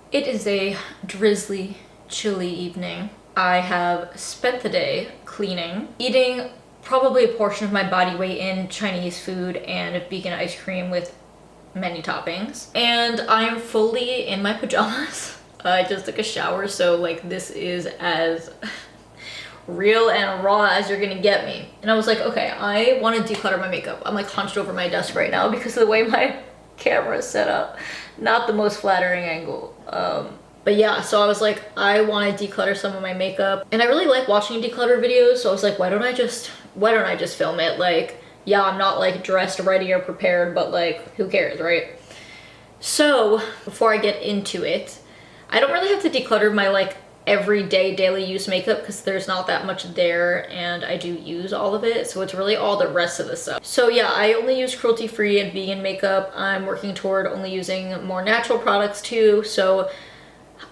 It is a drizzly, chilly evening. I have spent the day cleaning, eating probably a portion of my body weight in Chinese food and vegan ice cream with many toppings. And I'm fully in my pajamas. I just took a shower, so like this is as real and raw as you're gonna get me. And I was like, okay, I want to declutter my makeup. I'm like hunched over my desk right now because of the way my camera is set up. Not the most flattering angle. But yeah, so I was like, I want to declutter some of my makeup. And I really like watching declutter videos, so I was like, why don't I just film it? Like, yeah, I'm not like dressed, ready, or prepared, but like, who cares, right? So before I get into it, I don't really have to declutter my like everyday daily use makeup because there's not that much there and I do use all of it, so it's really all the rest of the stuff. So yeah, I only use cruelty-free and vegan makeup. I'm working toward only using more natural products too, so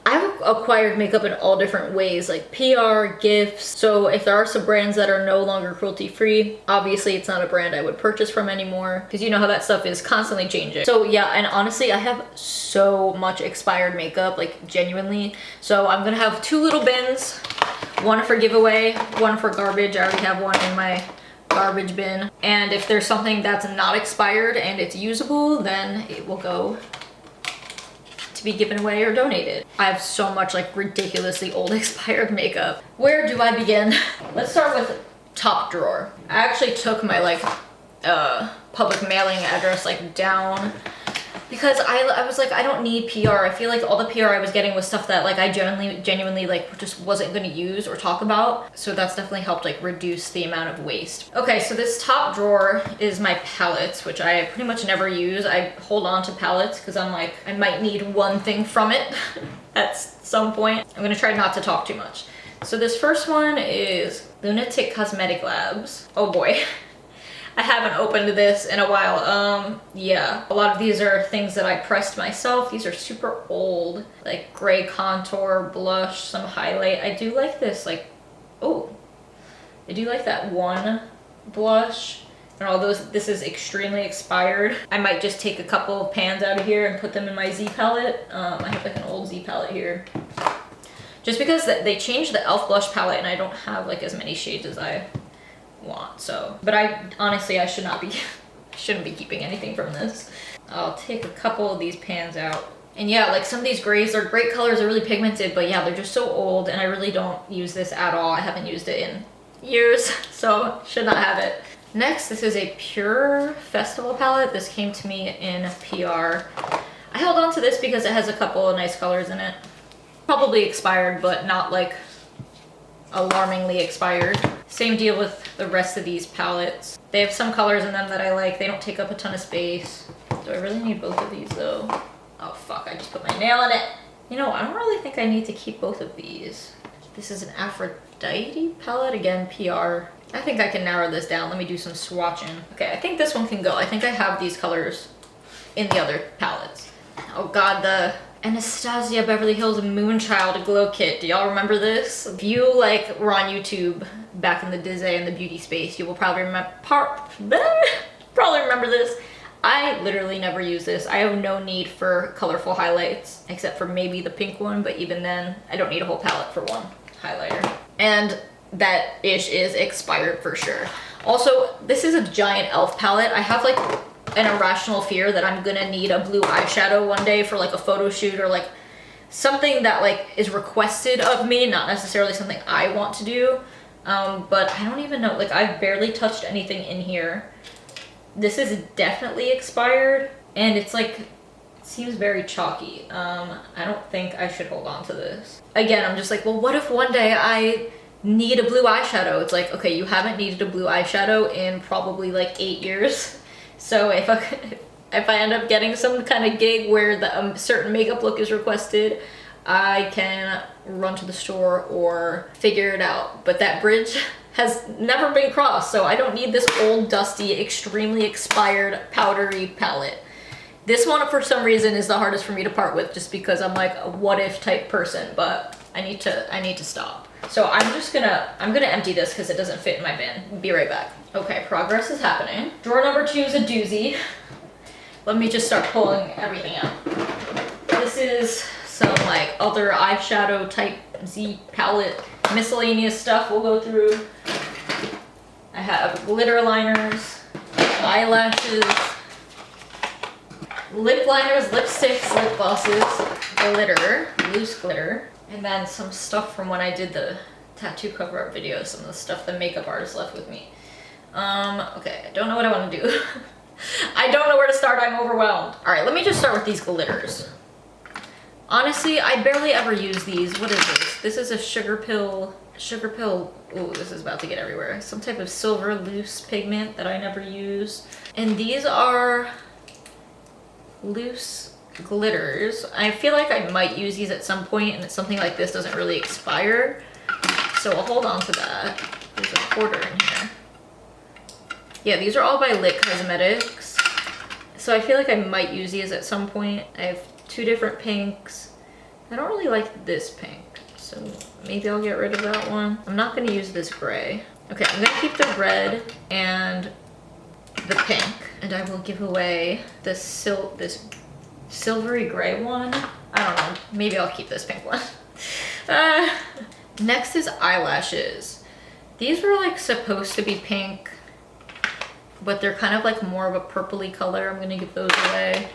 I've acquired makeup in all different ways, like PR, gifts. So if there are some brands that are no longer cruelty-free, obviously it's not a brand I would purchase from anymore because you know how that stuff is constantly changing. So yeah, and honestly, I have so much expired makeup, like genuinely. So I'm gonna have two little bins, one for giveaway, one for garbage. I already have one in my garbage bin. And if there's something that's not expired and it's usable, then it will go be given away or donated. I have so much like ridiculously old expired makeup. Where do I begin? Let's start with top drawer. I actually took my like public mailing address like down because I was like, I don't need PR. I feel like all the PR I was getting was stuff that like I genuinely like just wasn't gonna use or talk about. So that's definitely helped like reduce the amount of waste. Okay, so this top drawer is my palettes, which I pretty much never use. I hold on to palettes because I'm like, I might need one thing from it at some point. I'm gonna try not to talk too much. So this first one is Lunatic Cosmetic Labs. Oh boy. I haven't opened this in a while. Yeah, a lot of these are things that I pressed myself. These are super old, like gray contour, blush, some highlight. I do like this, like, oh, I do like that one blush. And although this is extremely expired, I might just take a couple of pans out of here and put them in my Z palette. I have like an old Z palette here. Just because they changed the e.l.f. blush palette and I don't have like as many shades as I want, so. But I honestly, I shouldn't be keeping anything from this. I'll take a couple of these pans out. And yeah, like some of these grays are great colors, they're really pigmented, but yeah, they're just so old and I really don't use this at all. I haven't used it in years, so should not have it. Next, this is a Pure Festival palette. This came to me in PR. I held on to this because it has a couple of nice colors in it. Probably expired, but not like alarmingly expired. Same deal with the rest of these palettes. They have some colors in them that I like. They don't take up a ton of space. Do I really need both of these though? Oh fuck, I just put my nail in it. You know, I don't really think I need to keep both of these. This is an Aphrodite palette, again, PR. I think I can narrow this down. Let me do some swatching. Okay, I think this one can go. I think I have these colors in the other palettes. Oh god, the Anastasia Beverly Hills Moonchild Glow Kit. Do y'all remember this? If you like were on YouTube back in the Disney and the beauty space, you will probably remember this. I literally never use this. I have no need for colorful highlights except for maybe the pink one, but even then I don't need a whole palette for one highlighter. And that ish is expired for sure. Also, this is a giant e.l.f. palette. I have like an irrational fear that I'm gonna need a blue eyeshadow one day for like a photo shoot or like something that like is requested of me, not necessarily something I want to do. But I don't even know, like I've barely touched anything in here. This is definitely expired and it's like, it seems very chalky. I don't think I should hold on to this. Again, I'm just like, well, what if one day I need a blue eyeshadow? It's like, okay, you haven't needed a blue eyeshadow in probably like 8 years. So if I end up getting some kind of gig where the certain makeup look is requested, I can run to the store or figure it out. But that bridge has never been crossed, so I don't need this old, dusty, extremely expired, powdery palette. This one, for some reason, is the hardest for me to part with just because I'm like a what-if type person, but I need to stop. So I'm gonna empty this because it doesn't fit in my bin. Be right back. Okay, progress is happening. Drawer number 2 is a doozy. Let me just start pulling everything out. This is some like other eyeshadow type Z palette miscellaneous stuff we'll go through. I have glitter liners, eyelashes, lip liners, lipsticks, lip glosses, glitter, loose glitter, and then some stuff from when I did the tattoo cover-up video, some of the stuff the makeup artist left with me. Okay, I don't know what I want to do. I don't know where to start, I'm overwhelmed. All right, let me just start with these glitters. Honestly, I barely ever use these. What is this? This is a sugar pill, ooh, this is about to get everywhere. Some type of silver loose pigment that I never use. And these are loose glitters. I feel like I might use these at some point, and something like this doesn't really expire. So I'll hold on to that. There's a quarter in here. Yeah, these are all by Lit Cosmetics. So I feel like I might use these at some point. I have two different pinks. I don't really like this pink, so maybe I'll get rid of that one. I'm not gonna use this gray. Okay, I'm gonna keep the red and the pink, and I will give away this silvery gray one. I don't know, maybe I'll keep this pink one. Next is eyelashes. These were like supposed to be pink, but they're kind of like more of a purpley color. I'm gonna give those away.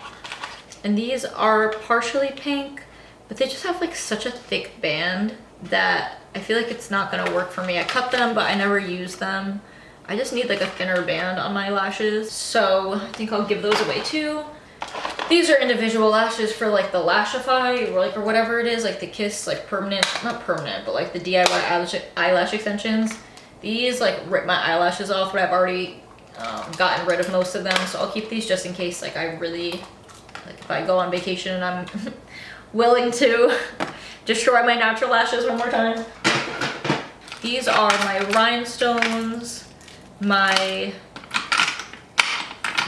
And these are partially pink, but they just have like such a thick band that I feel like it's not gonna work for me. I cut them, but I never use them. I just need like a thinner band on my lashes. So I think I'll give those away too. These are individual lashes for like the Lashify or whatever it is, like the Kiss, like permanent, not permanent, but like the DIY eyelash extensions. These like rip my eyelashes off, but I've already gotten rid of most of them. So I'll keep these just in case like I really, like if I go on vacation and I'm willing to destroy my natural lashes one more time. These are my rhinestones, my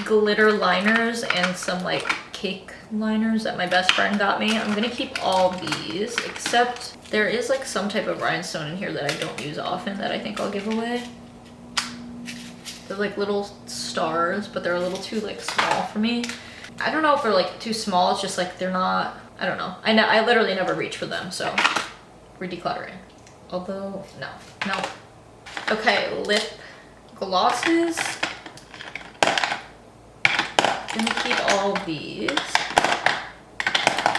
glitter liners, and some like cake liners that my best friend got me. I'm gonna keep all these, except there is like some type of rhinestone in here that I don't use often that I think I'll give away. They're like little stars, but they're a little too like small for me. I don't know if they're like too small, it's just like they're not, I don't know. I literally never reach for them, so we're decluttering. Although, no. Okay, lip glosses. Gonna keep all of these.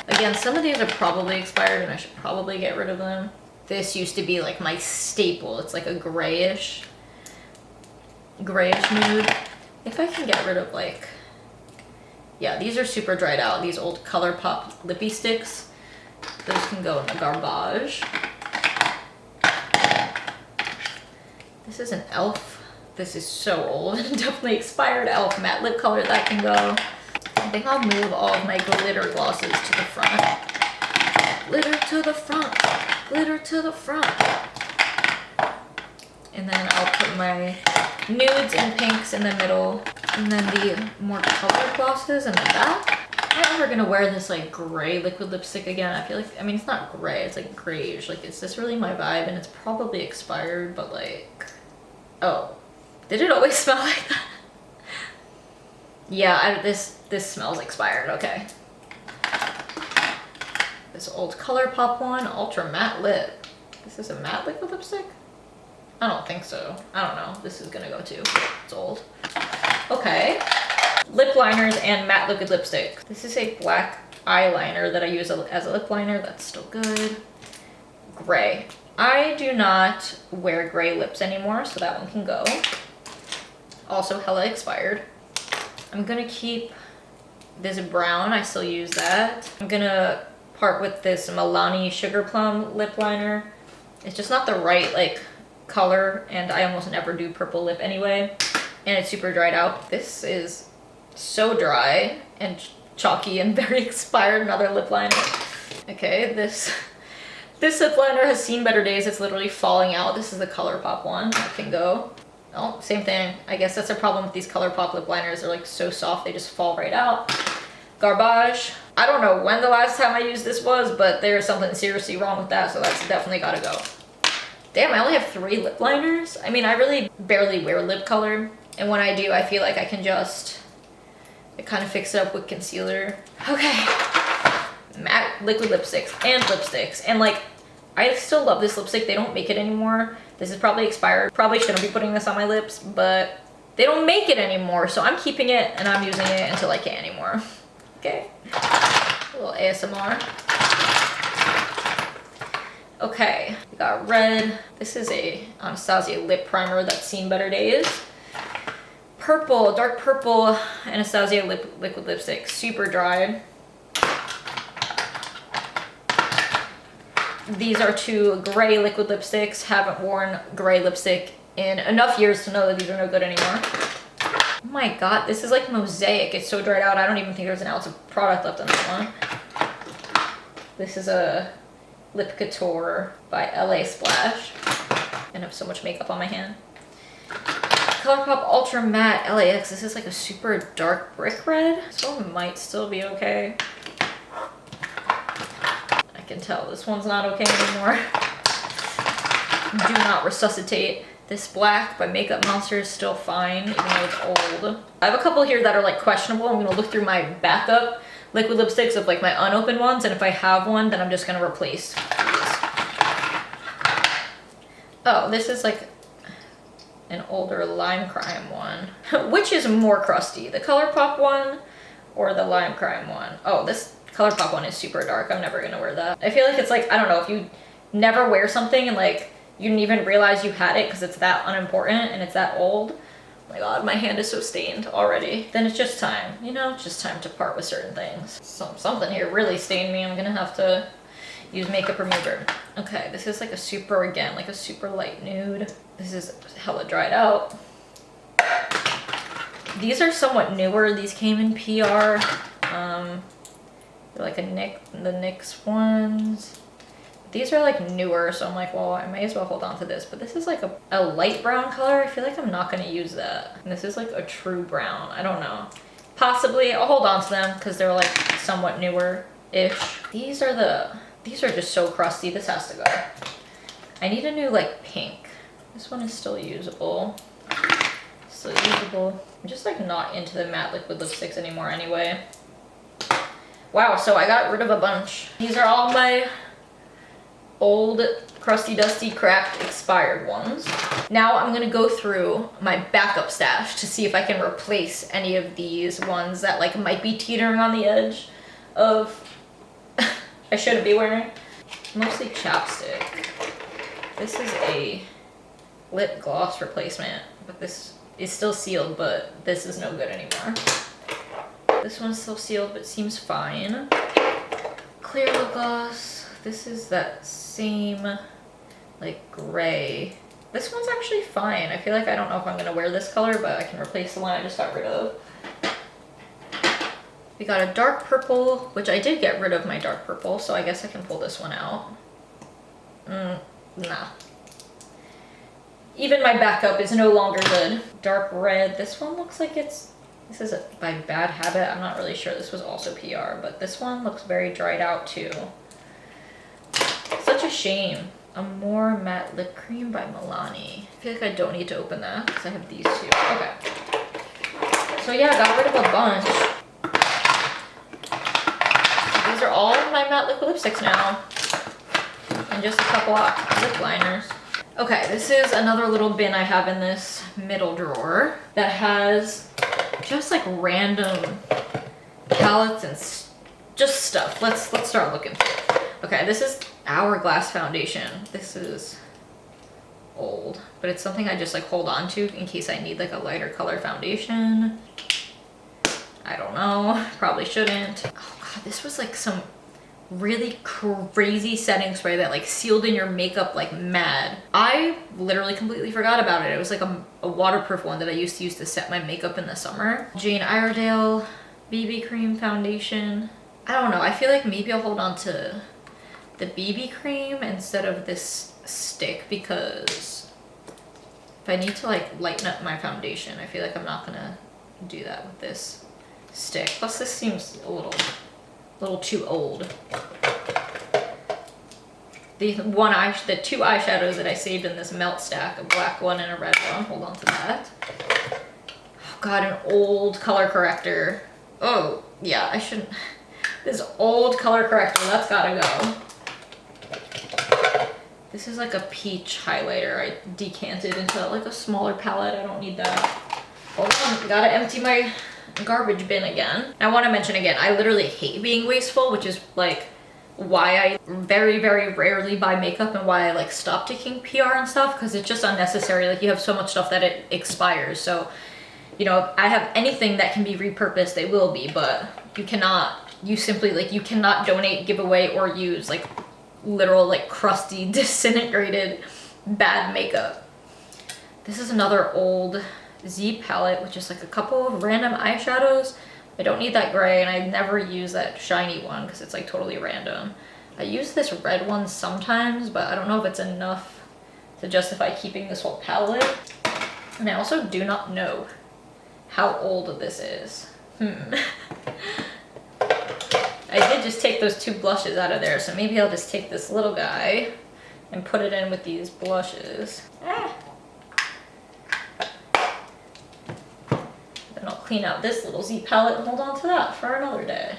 Again, some of these are probably expired and I should probably get rid of them. This used to be like my staple. It's like a grayish mood. If I can get rid of like, yeah, these are super dried out. These old ColourPop lippy sticks. Those can go in the garbage. This is an e.l.f. This is so old. Definitely expired e.l.f. matte lip color. That can go. I think I'll move all of my glitter glosses to the front. Glitter to the front. Glitter to the front. And then I'll put my nudes and pinks in the middle. And then the more colored glosses in the back. I'm never gonna wear this like gray liquid lipstick again. I feel like, I mean, it's not gray, it's like grayish. Like, is this really my vibe? And it's probably expired, but like, oh, did it always smell like that? Yeah, this smells expired, okay. This old ColourPop one, Ultra Matte Lip. This is a matte liquid lipstick? I don't think so. I don't know. This is gonna go too. It's old. Okay. Lip liners and matte liquid lipstick. This is a black eyeliner that I use as a lip liner. That's still good. Gray. I do not wear gray lips anymore, so that one can go. Also hella expired. I'm gonna keep this brown. I still use that. I'm gonna part with this Milani Sugar Plum lip liner. It's just not the right like color, and I almost never do purple lip anyway, and it's super dried out. This is so dry and chalky and very expired. Another lip liner. Okay, this lip liner has seen better days. It's literally falling out. This is the ColourPop one. That can go. Oh, same thing. I guess that's a problem with these ColourPop lip liners. They're like so soft, they just fall right out. Garbage. I don't know when the last time I used this was, but there's something seriously wrong with that, so that's definitely gotta go. Damn, I only have 3 lip liners. I mean, I really barely wear lip color, and when I do, I feel like I can just kind of fix it up with concealer. Okay, matte liquid lipsticks and lipsticks. And like, I still love this lipstick. They don't make it anymore. This is probably expired. Probably shouldn't be putting this on my lips, but they don't make it anymore. So I'm keeping it and I'm using it until I can't anymore. Okay. A little ASMR. Okay, we got red. This is a Anastasia lip primer that's seen better days. Purple, dark purple Anastasia liquid lipstick, super dry. These are two gray liquid lipsticks. Haven't worn gray lipstick in enough years to know that these are no good anymore. Oh my god, this is like mosaic. It's so dried out. I don't even think there's an ounce of product left on this one. This is a Lip Couture by LA Splash. And I have so much makeup on my hand. ColourPop Ultra Matte LAX. This is like a super dark brick red. This one might still be okay. I can tell this one's not okay anymore. Do not resuscitate. This black by Makeup Monster is still fine, even though it's old. I have a couple here that are like questionable. I'm gonna look through my backup liquid lipsticks of like my unopened ones, and if I have one, then I'm just gonna replace these. Oh, this is like an older Lime Crime one. Which is more crusty, the ColourPop one or the Lime Crime one? Oh, this ColourPop one is super dark. I'm never gonna wear that. I feel like it's like, I don't know, if you never wear something and like you didn't even realize you had it because it's that unimportant and it's that old. Oh my god, my hand is so stained already. Then it's just time, you know, it's just time to part with certain things. Something here really stained me. I'm gonna have to use makeup remover. Okay, this is like a super, again, like a super light nude. This is hella dried out. These are somewhat newer. These came in PR. They're like the NYX ones. These are like newer, so I'm like, well, I may as well hold on to this. But this is like a light brown color. I feel like I'm not gonna use that. And this is like a true brown. I don't know. Possibly, I'll hold on to them because they're like somewhat newer-ish. These are just so crusty. This has to go. I need a new like pink. This one is still usable. Still usable. I'm just like not into the matte liquid lipsticks anymore anyway. Wow, so I got rid of a bunch. These are all my old, crusty, dusty, cracked, expired ones. Now I'm gonna go through my backup stash to see if I can replace any of these ones that like might be teetering on the edge of I shouldn't be wearing. Mostly chapstick. This is a lip gloss replacement, but this is still sealed, but this is no good anymore. This one's still sealed, but seems fine. Clear lip gloss. This is that same, like, gray. This one's actually fine. I feel like I don't know if I'm gonna wear this color, but I can replace the one I just got rid of. We got a dark purple, which I did get rid of my dark purple, so I guess I can pull this one out. Nah. Even my backup is no longer good. Dark red. This one looks like this is by Bad Habit. I'm not really sure. This was also PR, but this one looks very dried out too. Such a shame. A More Matte Lip Cream by Milani. I feel like I don't need to open that because I have these two. Okay. So yeah, I got rid of a bunch. These are all of my matte liquid lipsticks now. And just a couple of lip liners. Okay, this is another little bin I have in this middle drawer that has just like random palettes and just stuff. Let's start looking through it. Okay, this is Hourglass foundation. This is old, but it's something I just like hold on to in case I need like a lighter color foundation. I don't know, probably shouldn't. Oh god, this was like some really crazy setting spray that like sealed in your makeup like mad. I literally completely forgot about it. It was like a waterproof one that I used to use to set my makeup in the summer. Jane Iredale BB cream foundation. I don't know, I feel like maybe I'll hold on to the BB cream instead of this stick because if I need to like lighten up my foundation, I feel like I'm not gonna do that with this stick. Plus this seems a little too old. The two eyeshadows that I saved in this melt stack, a black one and a red one, hold on to that. Oh god, an old color corrector. Oh yeah, I shouldn't. This old color corrector, that's gotta go. This is like a peach highlighter. I decanted into like a smaller palette. I don't need that. Hold on, gotta empty my garbage bin again. I want to mention again, I literally hate being wasteful, which is like why I very, very rarely buy makeup and why I like stop taking PR and stuff, because it's just unnecessary. Like you have so much stuff that it expires. So, you know, I have anything that can be repurposed, they will be, but you cannot, you cannot donate, give away, or use like literal like crusty, disintegrated, bad makeup. This is another old Z palette with just like a couple of random eyeshadows. I don't need that gray, and I never use that shiny one because it's like totally random. I use this red one sometimes, but I don't know if it's enough to justify keeping this whole palette. And I also do not know how old this is. I did just take those 2 blushes out of there, so maybe I'll just take this little guy and put it in with these blushes. Then I'll clean out this little Z palette and hold on to that for another day.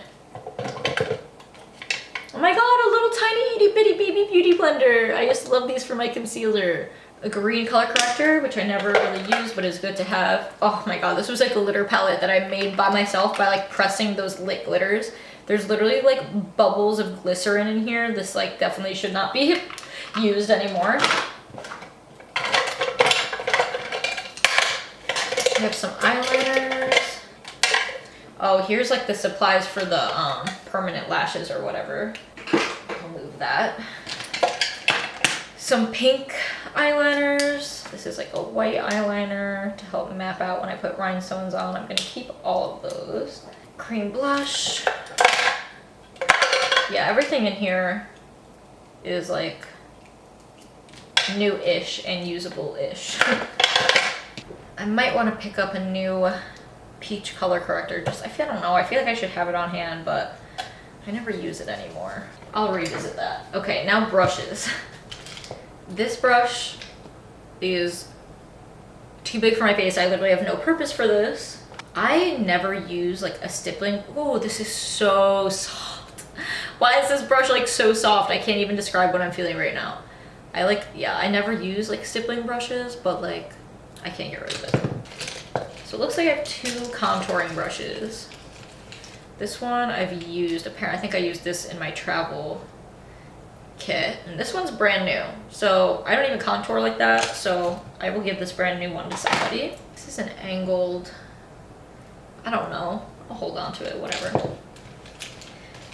Oh my god, a little tiny itty bitty baby beauty blender. I used to love these for my concealer. A green color corrector, which I never really use, but is good to have. Oh my god, this was like a glitter palette that I made by myself by like pressing those lit glitters. There's literally like bubbles of glycerin in here. This like definitely should not be used anymore. I have some eyeliners. Oh, here's like the supplies for the permanent lashes or whatever. I'll move that. Some pink eyeliners. This is like a white eyeliner to help map out when I put rhinestones on. I'm gonna keep all of those. Cream blush. Yeah, everything in here is like new-ish and usable-ish. I might want to pick up a new peach color corrector. I don't know, I feel like I should have it on hand, but I never use it anymore. I'll revisit that. Okay, now brushes. This brush is too big for my face. I literally have no purpose for this. I never use like a stippling. Oh, this is so soft. Why is this brush like so soft? I can't even describe what I'm feeling right now. I never use like stippling brushes, but like I can't get rid of it. So it looks like I have 2 contouring brushes. This one I've used, I think I used this in my travel kit, and this one's brand new. So I don't even contour like that, so I will give this brand new one to somebody. This is an angled, I don't know, I'll hold on to it, whatever.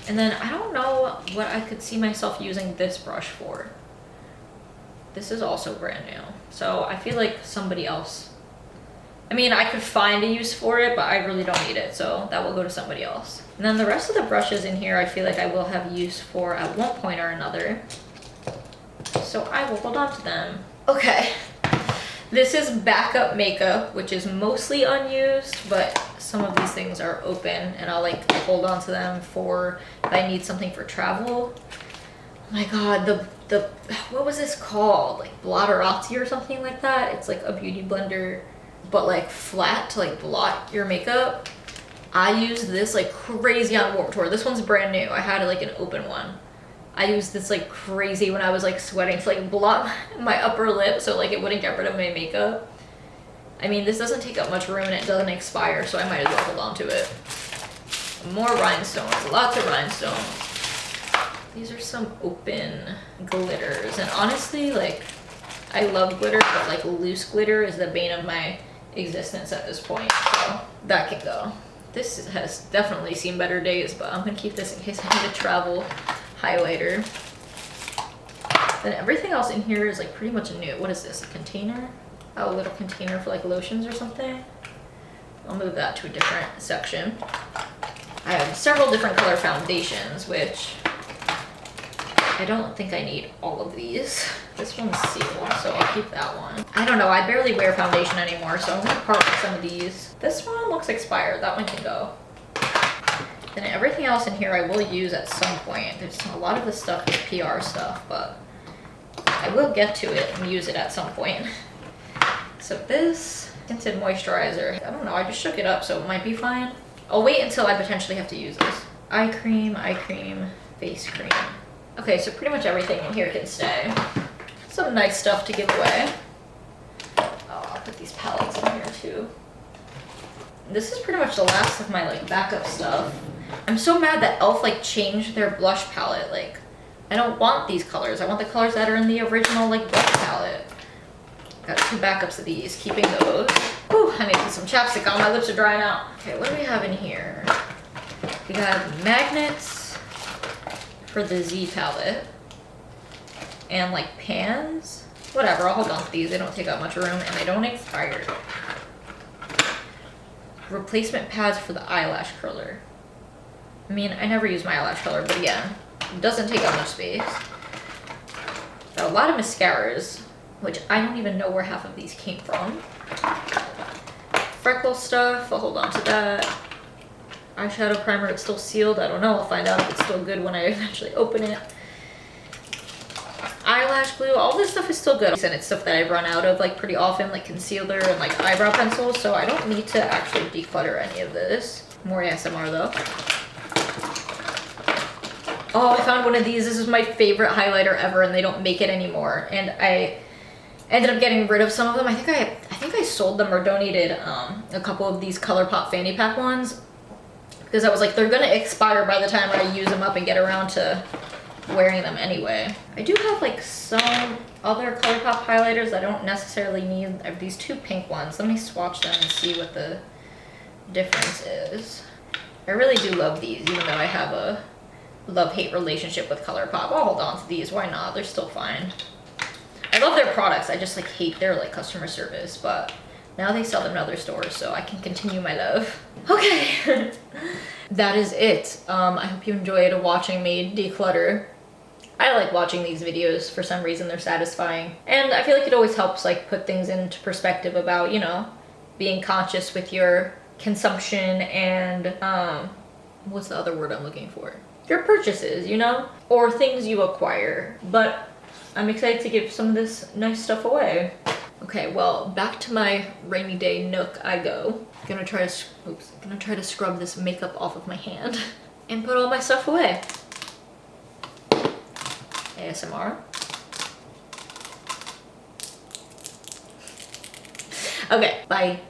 And then I don't know what I could see myself using this brush for. This is also brand new. So I feel like somebody else, I mean, I could find a use for it, but I really don't need it. So that will go to somebody else. And then the rest of the brushes in here, I feel like I will have use for at one point or another. So I will hold on to them. Okay. This is backup makeup, which is mostly unused, but some of these things are open and I'll like hold on to them for if I need something for travel. Oh my god, the what was this called? Like Blotterati or something like that. It's like a beauty blender, but like flat to like blot your makeup. I use this like crazy on Warped Tour. This one's brand new. I had like an open one. I used this like crazy when I was like sweating to like blot my upper lip so like it wouldn't get rid of my makeup. I mean, this doesn't take up much room and it doesn't expire, so I might as well hold on to it. More rhinestones, lots of rhinestones. These are some open glitters, and honestly, like, I love glitter, but like loose glitter is the bane of my existence at this point, so that can go. This has definitely seen better days, but I'm gonna keep this in case I need a travel highlighter. Then everything else in here is like pretty much new. What is this, a container? Oh, a little container for like lotions or something. I'll move that to a different section. I have several different color foundations, which I don't think I need all of these. This one's sealed, so I'll keep that one. I don't know, I barely wear foundation anymore, so I'm gonna part with some of these. This one looks expired, that one can go. Then everything else in here I will use at some point. There's a lot of this stuff is PR stuff, but I will get to it and use it at some point. So this tinted moisturizer, I don't know, I just shook it up, so it might be fine. I'll wait until I potentially have to use this. eye cream, face cream. Okay, so pretty much everything in here can stay. Some nice stuff to give away. Oh, I'll put these palettes in here too. This is pretty much the last of my like backup stuff. I'm so mad that e.l.f. like changed their blush palette. Like, I don't want these colors. I want the colors that are in the original like blush palette. Got 2 backups of these, keeping those. Whew, I need to put some chapstick on. My lips are drying out. Okay, what do we have in here? We have magnets for the Z palette. And like pans. Whatever, I'll hold on to these. They don't take up much room and they don't expire. Replacement pads for the eyelash curler. I mean, I never use my eyelash curler, but again, it doesn't take up much space. Got a lot of mascaras, which I don't even know where half of these came from. Freckle stuff, I'll hold on to that. Eyeshadow primer, it's still sealed. I don't know, I'll find out if it's still good when I eventually open it. Eyelash glue, all this stuff is still good. And it's stuff that I run out of like pretty often, like concealer and like eyebrow pencils, so I don't need to actually declutter any of this. More ASMR though. Oh, I found one of these. This is my favorite highlighter ever and they don't make it anymore. And I ended up getting rid of some of them. I think I sold them or donated a couple of these ColourPop fanny pack ones because I was like, they're gonna expire by the time I use them up and get around to wearing them anyway. I do have like some other ColourPop highlighters I don't necessarily need. I have these 2 pink ones. Let me swatch them and see what the difference is. I really do love these, even though I have a love-hate relationship with ColourPop. I'll hold on to these, why not? They're still fine. I love their products, I just like hate their like customer service, but now they sell them in other stores, so I can continue my love. Okay, that is it. I hope you enjoyed watching me declutter. I like watching these videos for some reason, they're satisfying. And I feel like it always helps like put things into perspective about, you know, being conscious with your consumption and, what's the other word I'm looking for? Your purchases, you know? Or things you acquire. But I'm excited to give some of this nice stuff away. Okay, well, back to my rainy day nook I go. Gonna try to scrub this makeup off of my hand and put all my stuff away. ASMR. Okay, bye.